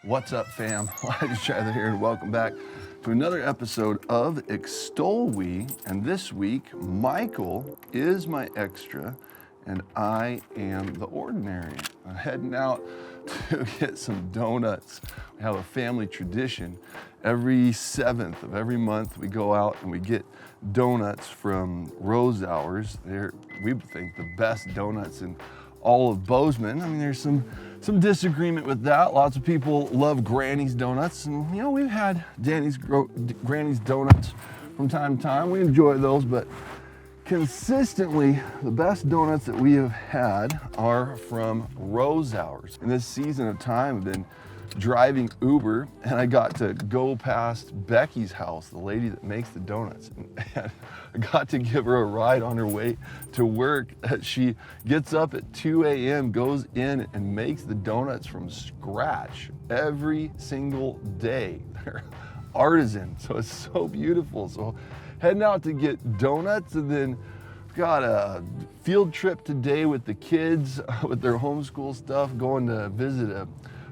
What's up, fam? Elijah Chather here, and welcome back to another episode of EXTOL WE. And this week, Michael is my extra, and I am the ordinary. I'm heading out to get some donuts. We have a family tradition. Every 7th of every month, we go out and we get donuts from Rose Hours. They're, we think, the best donuts in all of Bozeman. I mean, there's some disagreement with that. Lots of people love Granny's donuts, and you know, we've had Granny's donuts from time to time. We enjoy those, but consistently, the best donuts that we have had are from Rose Hours. In this season of time, I've been driving Uber, and I got to go past Becky's house, the lady that makes the donuts, and I got to give her a ride on her way to work. She gets up at 2 a.m., goes in and makes the donuts from scratch every single day. They're artisan, so it's so beautiful. So heading out to get donuts, and then got a field trip today with the kids with their homeschool stuff, going to visit a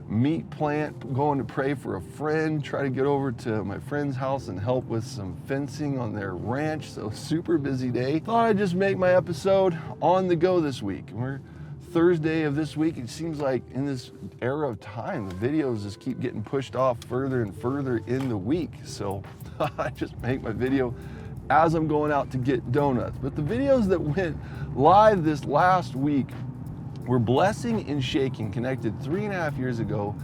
meat plant, going to pray for a friend, try to get over to my friend's house and help with some fencing on their ranch. So super busy day. Thought I'd just make my episode on the go this week. We're Thursday of this week. It seems like in this era of time, the videos just keep getting pushed off further and further in the week. So I just make my video as I'm going out to get donuts. But the videos that went live this last week were Blessing and Shaking, connected 3.5 years ago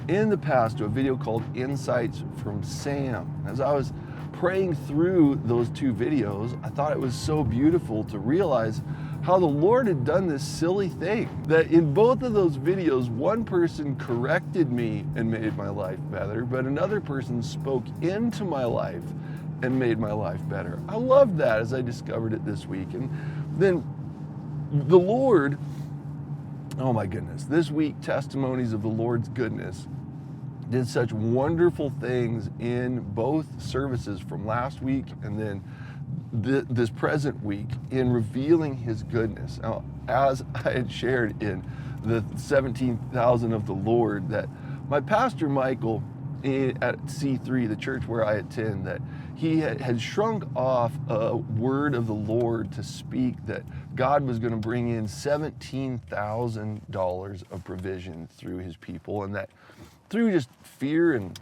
in the past to a video called Insights from Sam. As I was praying through those two videos, I thought it was so beautiful to realize how the Lord had done this silly thing. That in both of those videos, one person corrected me and made my life better, but another person spoke into my life and made my life better. I loved that as I discovered it this week. And then the Lord, oh my goodness, this week, testimonies of the Lord's goodness did such wonderful things in both services from last week and then this present week in revealing his goodness. Now, as I had shared in the 17,000 of the Lord, that my pastor Michael at C3, the church where I attend, that he had shrunk off a word of the Lord to speak that God was going to bring in $17,000 of provision through his people, and that through just fear and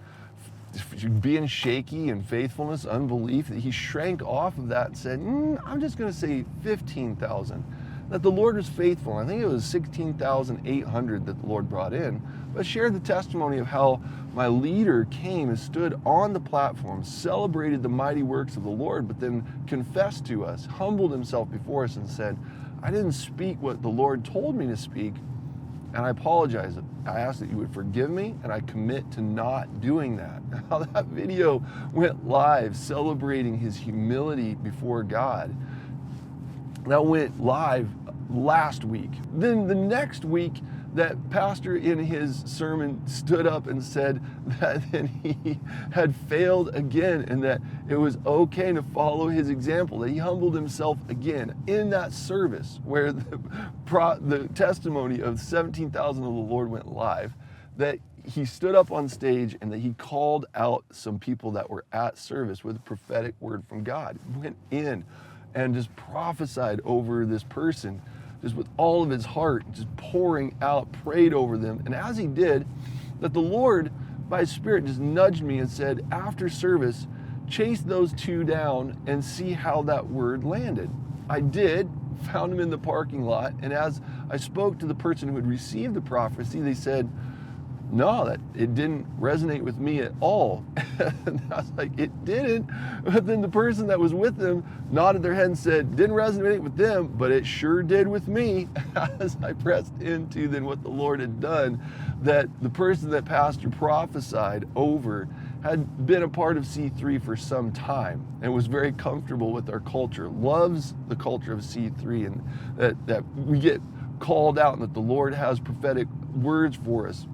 being shaky and faithfulness, unbelief, that he shrank off of that and said, I'm just going to say 15,000. That the Lord was faithful. I think it was 16,800 that the Lord brought in, but shared the testimony of how my leader came and stood on the platform, celebrated the mighty works of the Lord, but then confessed to us, humbled himself before us and said, I didn't speak what the Lord told me to speak, and I apologize. I ask that you would forgive me, and I commit to not doing that. How that video went live celebrating his humility before God. That went live last week. Then the next week, that pastor in his sermon stood up and said that then he had failed again and that it was okay to follow his example, that he humbled himself again in that service where the testimony of 17,000 of the Lord went live, that he stood up on stage and that he called out some people that were at service with a prophetic word from God. Went in and just prophesied over this person, just with all of his heart, just pouring out, prayed over them. And as he did, that the Lord, by his Spirit, just nudged me and said, after service, chase those two down and see how that word landed. I did, found him in the parking lot, and as I spoke to the person who had received the prophecy, they said, no, that it didn't resonate with me at all. And I was like, it didn't. But then the person that was with them nodded their head and said, didn't resonate with them, but it sure did with me. As I pressed into then what the Lord had done, that the person that pastor prophesied over had been a part of C3 for some time and was very comfortable with our culture, loves the culture of C3, and that we get called out and that the Lord has prophetic words for us.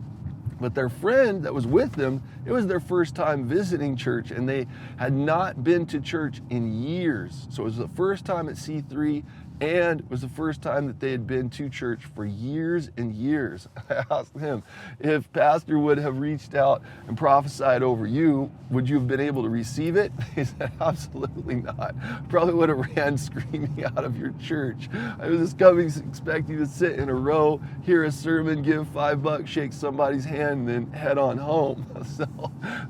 But their friend that was with them, it was their first time visiting church, and they had not been to church in years. So it was the first time at C3 And it was the first time that they had been to church for years and years. I asked him, if Pastor would have reached out and prophesied over you, would you have been able to receive it? He said, absolutely not. Probably would have ran screaming out of your church. I was just coming expecting to sit in a row, hear a sermon, give $5, shake somebody's hand, and then head on home. So,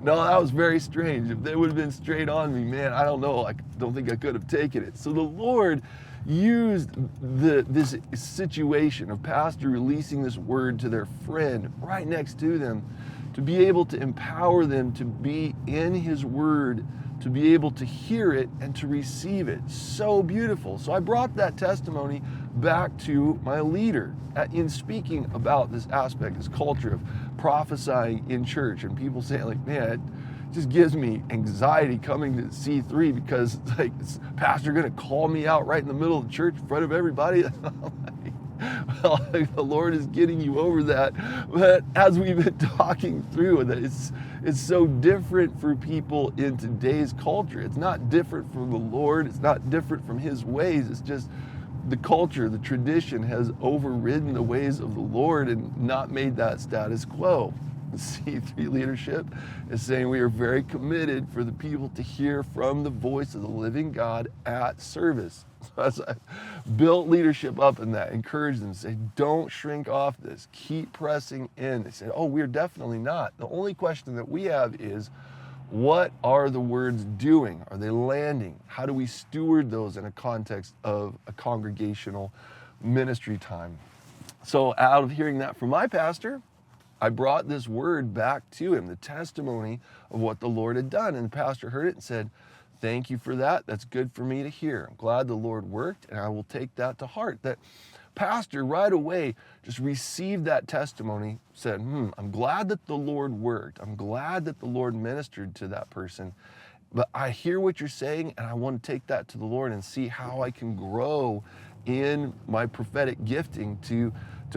no, that was very strange. If they would have been straight on me, man, I don't know. I don't think I could have taken it. So the Lord used this situation of pastor releasing this word to their friend right next to them to be able to empower them to be in his word, to be able to hear it and to receive it. So beautiful. So I brought that testimony back to my leader in speaking about this aspect, this culture of prophesying in church, and people saying like, man, it just gives me anxiety coming to C3 because like, is pastor gonna call me out right in the middle of the church in front of everybody? Well, the Lord is getting you over that. But as we've been talking through, that it's so different for people in today's culture. It's not different from the Lord. It's not different from his ways. It's just the culture, the tradition has overridden the ways of the Lord and not made that status quo. C3 leadership is saying we are very committed for the people to hear from the voice of the living God at service. So as I built leadership up in that, encouraged them to say, don't shrink off this, keep pressing in. They said, oh, we're definitely not. The only question that we have is, what are the words doing? Are they landing? How do we steward those in a context of a congregational ministry time? So out of hearing that from my pastor, I brought this word back to him, the testimony of what the Lord had done. And the pastor heard it and said, thank you for that. That's good for me to hear. I'm glad the Lord worked, and I will take that to heart. That pastor right away just received that testimony, said, I'm glad that the Lord worked. I'm glad that the Lord ministered to that person. But I hear what you're saying, and I want to take that to the Lord and see how I can grow in my prophetic gifting to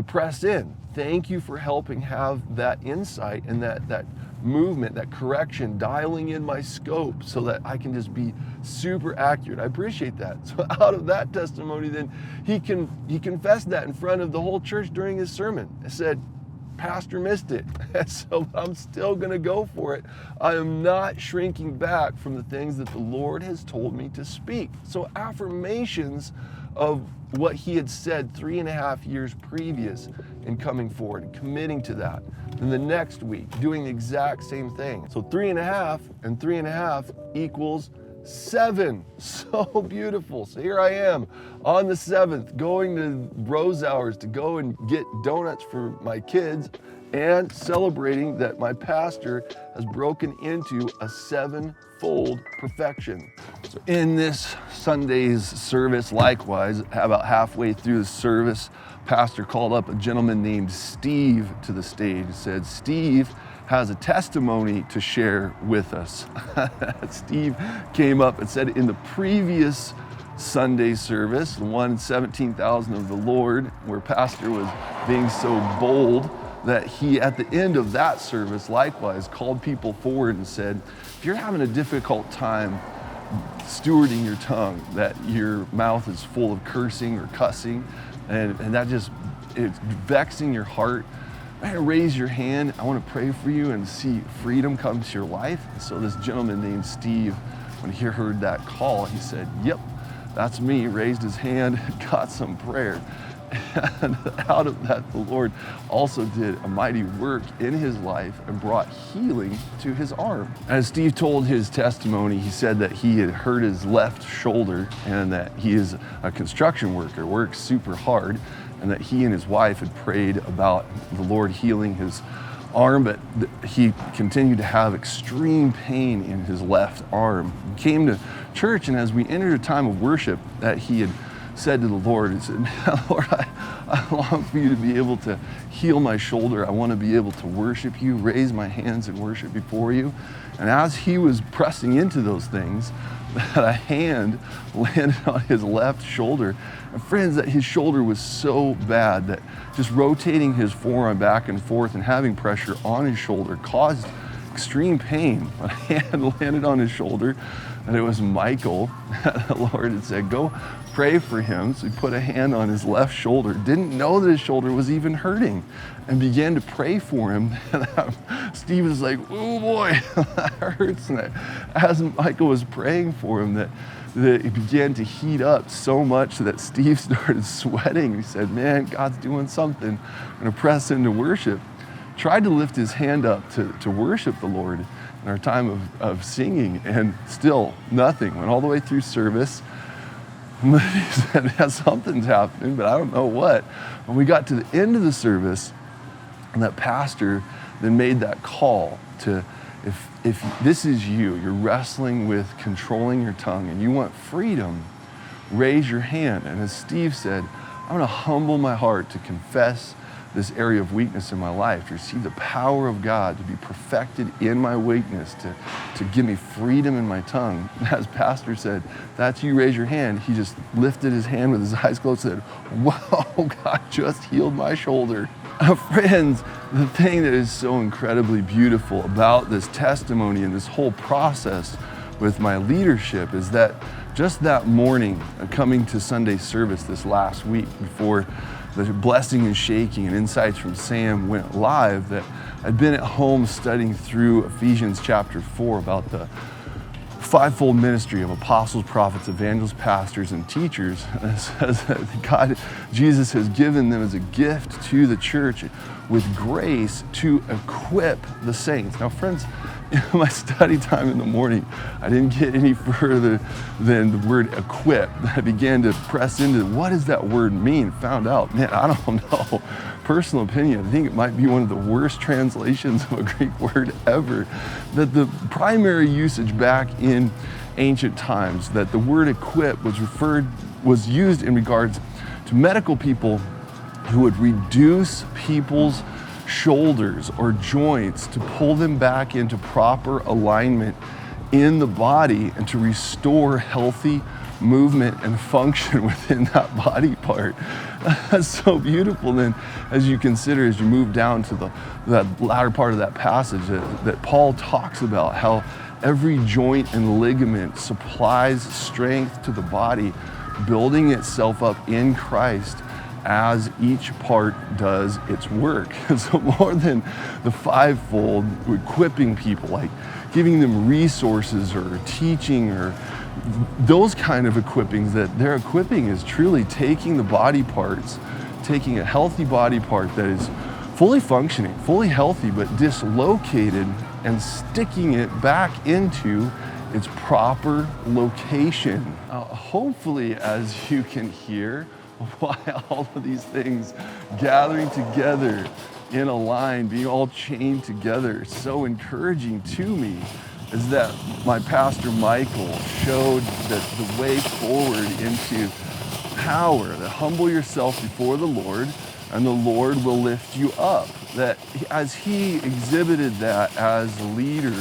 press in. Thank you for helping have that insight and that movement, that correction, dialing in my scope so that I can just be super accurate. I appreciate that. So out of that testimony, then he confessed that in front of the whole church during his sermon. I said, pastor missed it. So I'm still going to go for it. I am not shrinking back from the things that the Lord has told me to speak. So affirmations of what he had said 3.5 years previous in coming forward and committing to that. And the next week, doing the exact same thing. So 3.5 and 3.5 equals 7. So beautiful. So here I am on the 7th, going to Rose Hours to go and get donuts for my kids and celebrating that my pastor has broken into a 7-fold perfection. So in this Sunday's service, likewise, about halfway through the service, pastor called up a gentleman named Steve to the stage and said, Steve has a testimony to share with us. Steve came up and said in the previous Sunday service, the one 17,000 of the Lord, where pastor was being so bold, that he, at the end of that service, likewise, called people forward and said, if you're having a difficult time stewarding your tongue, that your mouth is full of cursing or cussing, and that just, it's vexing your heart, raise your hand. I want to pray for you and see freedom come to your life. And so this gentleman named Steve, when he heard that call, he said, yep, that's me, raised his hand, got some prayer. And out of that, the Lord also did a mighty work in his life and brought healing to his arm. As Steve told his testimony, he said that he had hurt his left shoulder and that he is a construction worker, works super hard, and that he and his wife had prayed about the Lord healing his arm, but he continued to have extreme pain in his left arm. He came to church, and as we entered a time of worship, that he had said to the Lord, he said, Lord, I long for you to be able to heal my shoulder. I want to be able to worship you, raise my hands and worship before you. And as he was pressing into those things, that a hand landed on his left shoulder. And friends, that his shoulder was so bad that just rotating his forearm back and forth and having pressure on his shoulder caused extreme pain. My hand landed on his shoulder, and it was Michael. The Lord had said, go pray for him. So he put a hand on his left shoulder, didn't know that his shoulder was even hurting, and began to pray for him. Steve was like, oh boy, that hurts. And as Michael was praying for him, that it began to heat up so much that Steve started sweating. He said, man, God's doing something. I'm going to press into worship. Tried to lift his hand up to worship the Lord in our time of singing, and still nothing. Went all the way through service. He said, yeah, something's happening, but I don't know what. When we got to the end of the service, and that pastor then made that call to, if this is you're wrestling with controlling your tongue and you want freedom, raise your hand. And as Steve said, I'm going to humble my heart to confess this area of weakness in my life, to receive the power of God, to be perfected in my weakness, to give me freedom in my tongue. As Pastor said, that's you, raise your hand. He just lifted his hand with his eyes closed and said, whoa, God just healed my shoulder. Friends, the thing that is so incredibly beautiful about this testimony and this whole process with my leadership is that just that morning, coming to Sunday service this last week before the blessing and shaking and insights from Sam went live, that I'd been at home studying through Ephesians chapter 4 about the fivefold ministry of apostles, prophets, evangelists, pastors, and teachers. And it says that Jesus has given them as a gift to the church with grace to equip the saints. Now, friends, in my study time in the morning, I didn't get any further than the word equip. I began to press into what does that word mean? Found out, man, I don't know. Personal opinion, I think it might be one of the worst translations of a Greek word ever. That the primary usage back in ancient times, that the word equip was used in regards to medical people who would reduce people's shoulders or joints to pull them back into proper alignment in the body and to restore healthy movement and function within that body part. That's so beautiful then as you consider, as you move down to that latter part of that passage that Paul talks about how every joint and ligament supplies strength to the body, building itself up in Christ as each part does its work. So more than the fivefold, equipping people, like giving them resources or teaching or those kind of equippings, that their equipping is truly taking the body parts, taking a healthy body part that is fully functioning, fully healthy, but dislocated, and sticking it back into its proper location. Hopefully, as you can hear, why all of these things gathering together in a line, being all chained together, so encouraging to me, is that my pastor Michael showed that the way forward into power, that humble yourself before the Lord and the Lord will lift you up. That as he exhibited that as a leader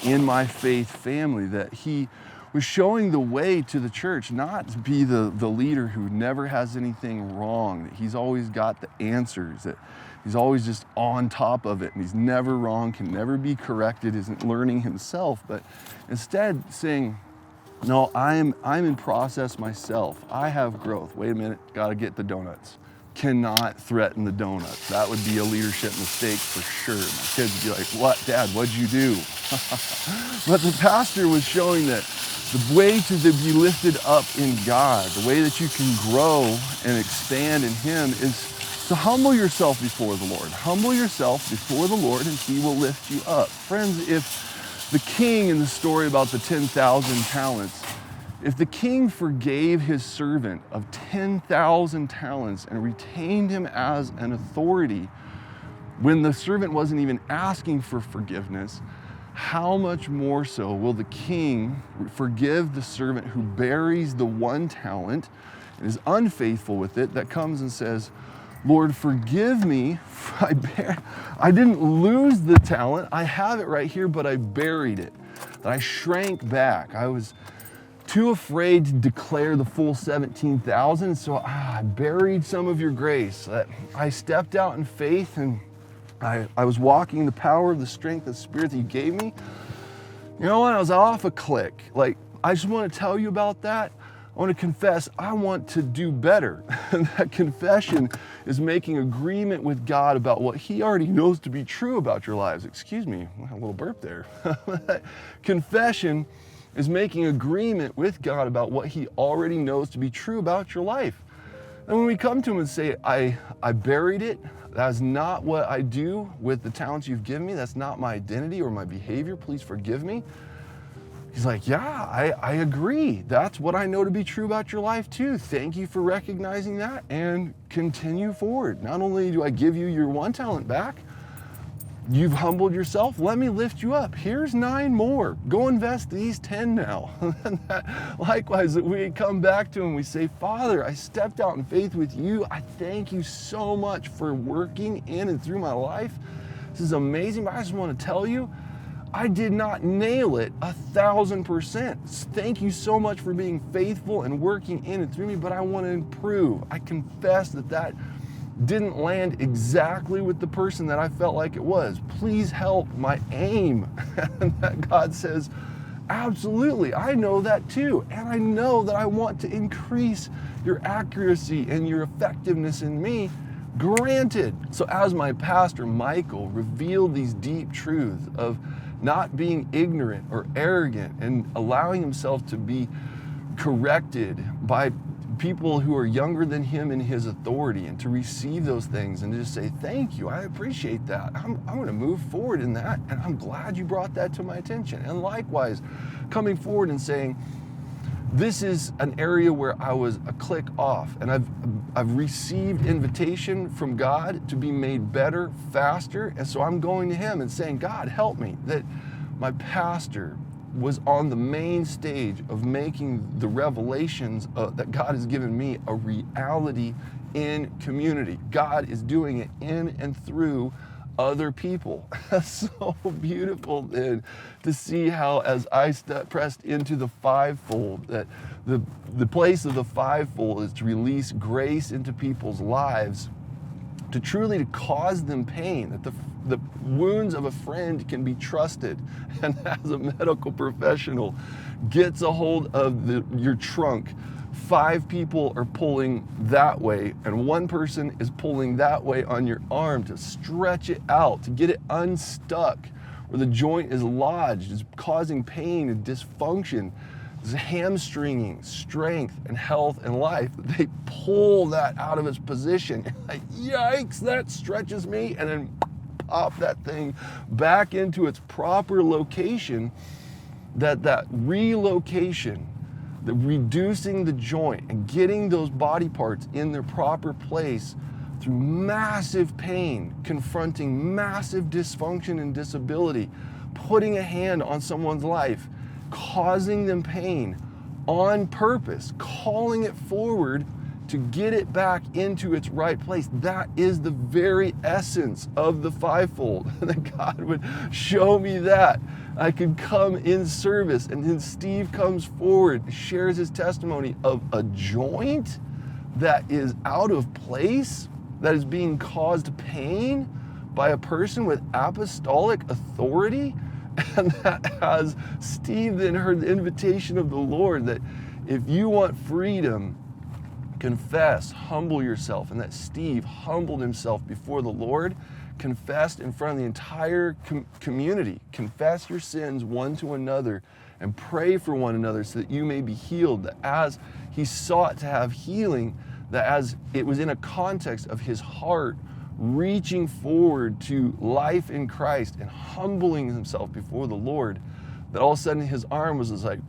in my faith family, that he was showing the way to the church, not to be the leader who never has anything wrong, that he's always got the answers, that he's always just on top of it and he's never wrong, can never be corrected, isn't learning himself, but instead saying, no, I'm in process myself. I have growth. Wait a minute, gotta get the donuts. Cannot threaten the donuts. That would be a leadership mistake for sure. My kids would be like, what, Dad, what'd you do? But the pastor was showing that the way to be lifted up in God, the way that you can grow and expand in Him is to humble yourself before the Lord. Humble yourself before the Lord and He will lift you up. Friends, if the king in the story about the 10,000 talents, if the king forgave his servant of 10,000 talents and retained him as an authority when the servant wasn't even asking for forgiveness, how much more so will the king forgive the servant who buries the one talent and is unfaithful with it, that comes and says, Lord, forgive me, I didn't lose the talent, I have it right here, but I buried it. That I shrank back. I was too afraid to declare the full 17,000, so I buried some of your grace. That I stepped out in faith and I was walking in the power of the strength of the Spirit that you gave me. You know what? I was off a click. Like, I just want to tell you about that. I want to confess, I want to do better. And that confession is making agreement with God about what He already knows to be true about your lives. Excuse me, I had a little burp there. Confession is making agreement with God about what He already knows to be true about your life. And when we come to Him and say, I buried it, that's not what I do with the talents you've given me, that's not my identity or my behavior, please forgive me. He's like, yeah, I agree. That's what I know to be true about your life too. Thank you for recognizing that, and continue forward. Not only do I give you your one talent back, you've humbled yourself, let me lift you up. Here's 9 more. Go invest these 10 now. Likewise, we come back to Him, we say, Father, I stepped out in faith with you. I thank you so much for working in and through my life. This is amazing, but I just want to tell you, I did not nail it 1,000%. Thank you so much for being faithful and working in and through me, but I want to improve. I confess that didn't land exactly with the person that I felt like it was. Please help my aim. And that God says, absolutely, I know that too. And I know that I want to increase your accuracy and your effectiveness in me. Granted. So as my pastor, Michael, revealed these deep truths of not being ignorant or arrogant and allowing himself to be corrected by people who are younger than him in his authority, and to receive those things and just say, thank you, I appreciate that. I'm going to move forward in that, and I'm glad you brought that to my attention. And likewise, coming forward and saying, this is an area where I was a click off, and I've received invitation from God to be made better, faster, and so I'm going to Him and saying, God, help me, that my pastor was on the main stage of making the revelations that God has given me a reality in community. God is doing it in and through other people. So beautiful then to see how, as I pressed into the fivefold, that the place of the fivefold is to release grace into people's lives, to truly cause them pain, that the wounds of a friend can be trusted. And as a medical professional gets a hold of your trunk, 5 people are pulling that way, and 1 person is pulling that way on your arm to stretch it out, to get it unstuck, where the joint is lodged, is causing pain and dysfunction. It's hamstringing strength and health and life. They pull that out of its position. Like, yikes, that stretches me, and then pop that thing back into its proper location. That relocation, the reducing the joint and getting those body parts in their proper place through massive pain, confronting massive dysfunction and disability, putting a hand on someone's life, causing them pain on purpose, calling it forward to get it back into its right place. That is the very essence of the fivefold. That God would show me that. I could come in service, and then Steve comes forward, shares his testimony of a joint that is out of place, that is being caused pain by a person with apostolic authority. And that as Steve then heard the invitation of the Lord that if you want freedom, confess, humble yourself. And that Steve humbled himself before the Lord, confessed in front of the entire community. Confess your sins one to another and pray for one another so that you may be healed. That as he sought to have healing, that as it was in a context of his heart reaching forward to life in Christ and humbling himself before the Lord, that all of a sudden his arm was just like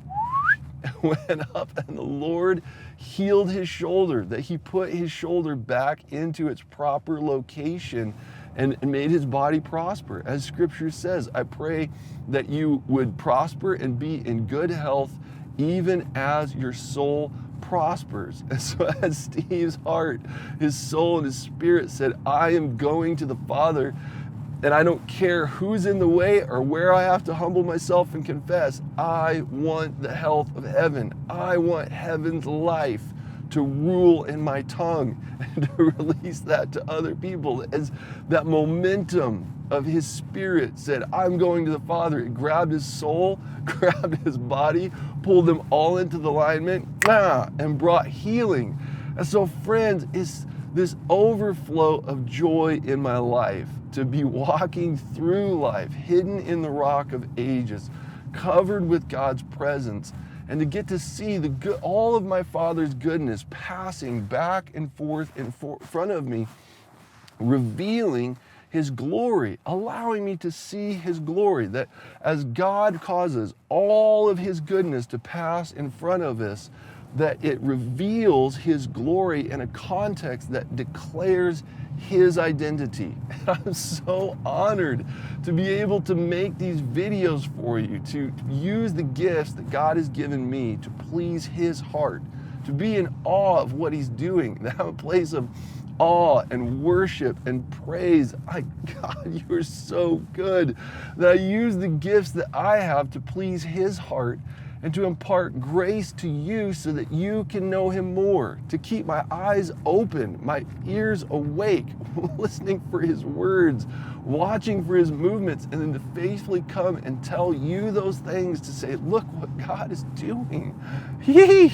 went up, and the Lord healed his shoulder, that he put his shoulder back into its proper location and made his body prosper. As Scripture says, I pray that you would prosper and be in good health even as your soul prospers. And so as Steve's heart, his soul, and his spirit said, I am going to the Father, and I don't care who's in the way or where I have to humble myself and confess, I want the health of heaven. I want heaven's life to rule in my tongue and to release that to other people. As that momentum of his spirit said, I'm going to the Father, it grabbed his soul, grabbed his body, pulled them all into the alignment, and brought healing. And so, friends, it's this overflow of joy in my life to be walking through life, hidden in the rock of ages, covered with God's presence, and to get to see all of my Father's goodness passing back and forth in front of me, revealing his glory, allowing me to see his glory, that as God causes all of his goodness to pass in front of us, that it reveals his glory in a context that declares his identity. And I'm so honored to be able to make these videos for you, to use the gifts that God has given me to please his heart, to be in awe of what he's doing, to have a place of awe and worship and praise. God, you are so good, that I use the gifts that I have to please his heart and to impart grace to you so that you can know him more, to keep my eyes open, my ears awake, listening for his words, watching for his movements, and then to faithfully come and tell you those things, to say, look what God is doing. Yee!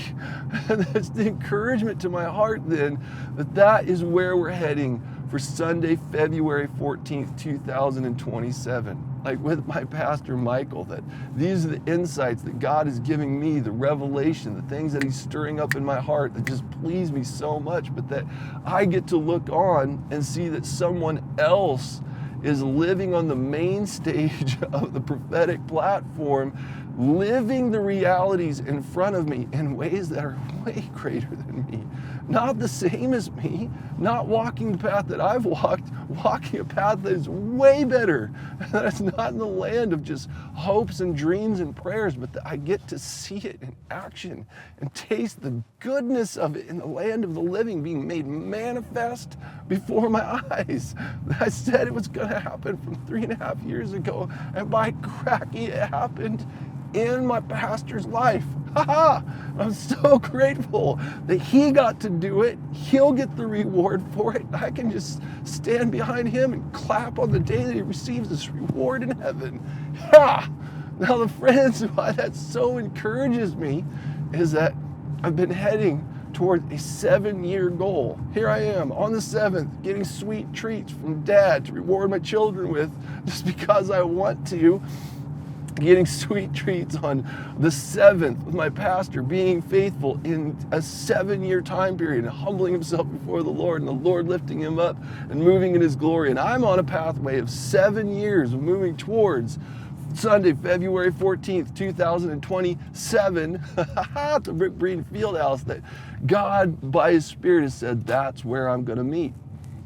And that's the encouragement to my heart then, that is where we're heading for Sunday, February 14th, 2027. Like with my pastor, Michael, that these are the insights that God is giving me, the revelation, the things that he's stirring up in my heart that just please me so much, but that I get to look on and see that someone else is living on the main stage of the prophetic platform, living the realities in front of me in ways that are way greater than me. Not the same as me, not walking the path that I've walked, walking a path that is way better. That's not in the land of just hopes and dreams and prayers, but that I get to see it in action and taste the goodness of it in the land of the living being made manifest before my eyes. I said it was going to happen from 3.5 years ago, and by cracking it happened in my pastor's life. I'm so grateful that he got to do it. He'll get the reward for it. I can just stand behind him and clap on the day that he receives this reward in heaven. Now, the friends, why that so encourages me is that I've been heading toward a 7-year goal. Here I am on the 7th, getting sweet treats from Dad to reward my children with just because I want to. Getting sweet treats on the 7th with my pastor, being faithful in a 7-year time period and humbling himself before the Lord, and the Lord lifting him up and moving in his glory. And I'm on a pathway of 7 years of moving towards Sunday, February 14th, 2027, to Brick Breeden Fieldhouse, that God, by his Spirit, has said, that's where I'm going to meet.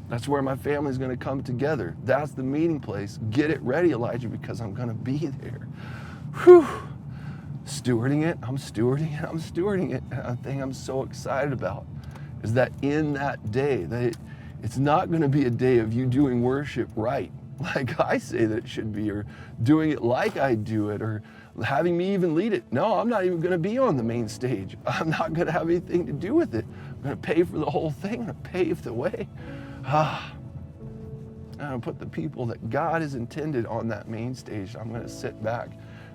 That's where my family's going to come together. That's the meeting place. Get it ready, Elijah, because I'm going to be there. Whew. Stewarding it, I'm stewarding it, I'm stewarding it. And the thing I'm so excited about is that in that day, that it's not going to be a day of you doing worship right, like I say that it should be, or doing it like I do it, or having me even lead it. No, I'm not even going to be on the main stage. I'm not going to have anything to do with it. I'm going to pay for the whole thing. I'm going to pave the way. I'm going to put the people that God has intended on that main stage. I'm going to sit back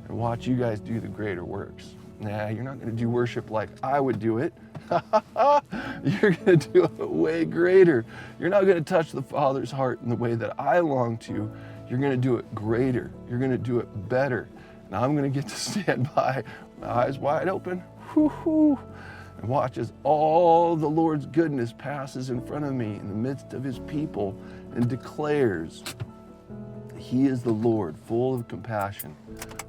and watch you guys do the greater works. Nah, you're not going to do worship like I would do it. You're going to do it way greater. You're not going to touch the Father's heart in the way that I long to. You're going to do it greater. You're going to do it better. And I'm going to get to stand by, my eyes wide open, and watch as all the Lord's goodness passes in front of me in the midst of his people, and declares that he is the Lord, full of compassion,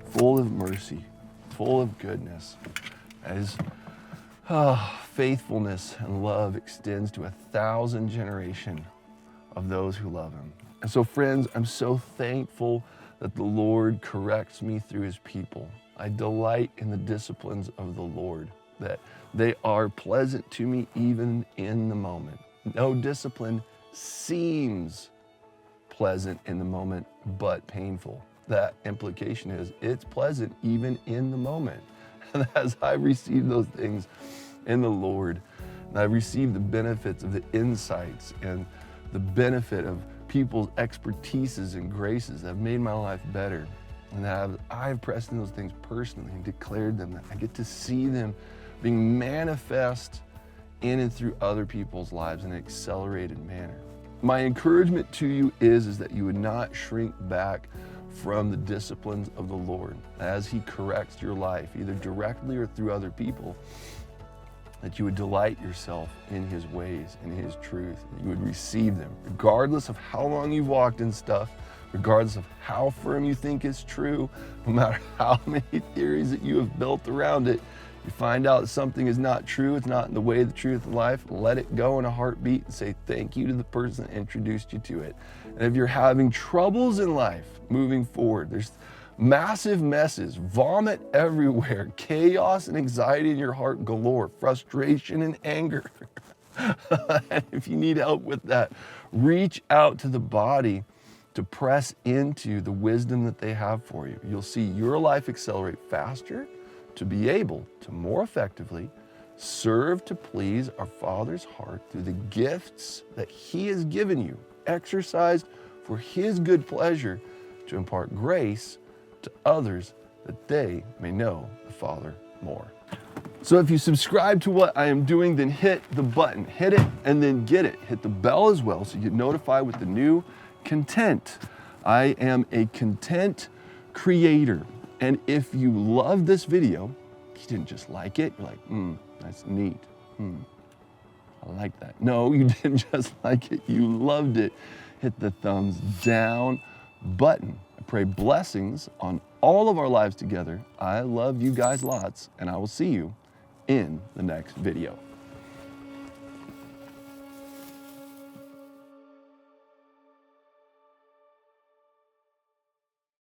full of mercy, full of goodness. As faithfulness and love extends to 1,000 generations of those who love him. And so, friends, I'm so thankful that the Lord corrects me through his people. I delight in the disciplines of the Lord, that they are pleasant to me even in the moment. No discipline seems pleasant in the moment, but painful. That implication is it's pleasant even in the moment. And as I receive those things in the Lord, And I've received the benefits of the insights and the benefit of people's expertises and graces that have made my life better. And that I've pressed in those things personally and declared them, that I get to see them being manifest in and through other people's lives in an accelerated manner. My encouragement to you is that you would not shrink back from the disciplines of the Lord as He corrects your life, either directly or through other people, that you would delight yourself in His ways and His truth, that you would receive them, regardless of how long you've walked in stuff, regardless of how firm you think it's true, no matter how many theories that you have built around it. You find out that something is not true, it's not in the way, the truth of life, let it go in a heartbeat and say thank you to the person that introduced you to it. And if you're having troubles in life moving forward, there's massive messes, vomit everywhere, chaos and anxiety in your heart galore, frustration and anger. And if you need help with that, reach out to the body to press into the wisdom that they have for you. You'll see your life accelerate faster, to be able to more effectively serve to please our Father's heart through the gifts that He has given you, exercised for His good pleasure, to impart grace to others that they may know the Father more. So if you subscribe to what I am doing, then hit the button, hit it and then get it. Hit the bell as well so you get notified with the new content. I am a content creator. And if you love this video, you didn't just like it, you're like, that's neat. I like that. No, you didn't just like it, you loved it. Hit the thumbs down button. I pray blessings on all of our lives together. I love you guys lots, and I will see you in the next video.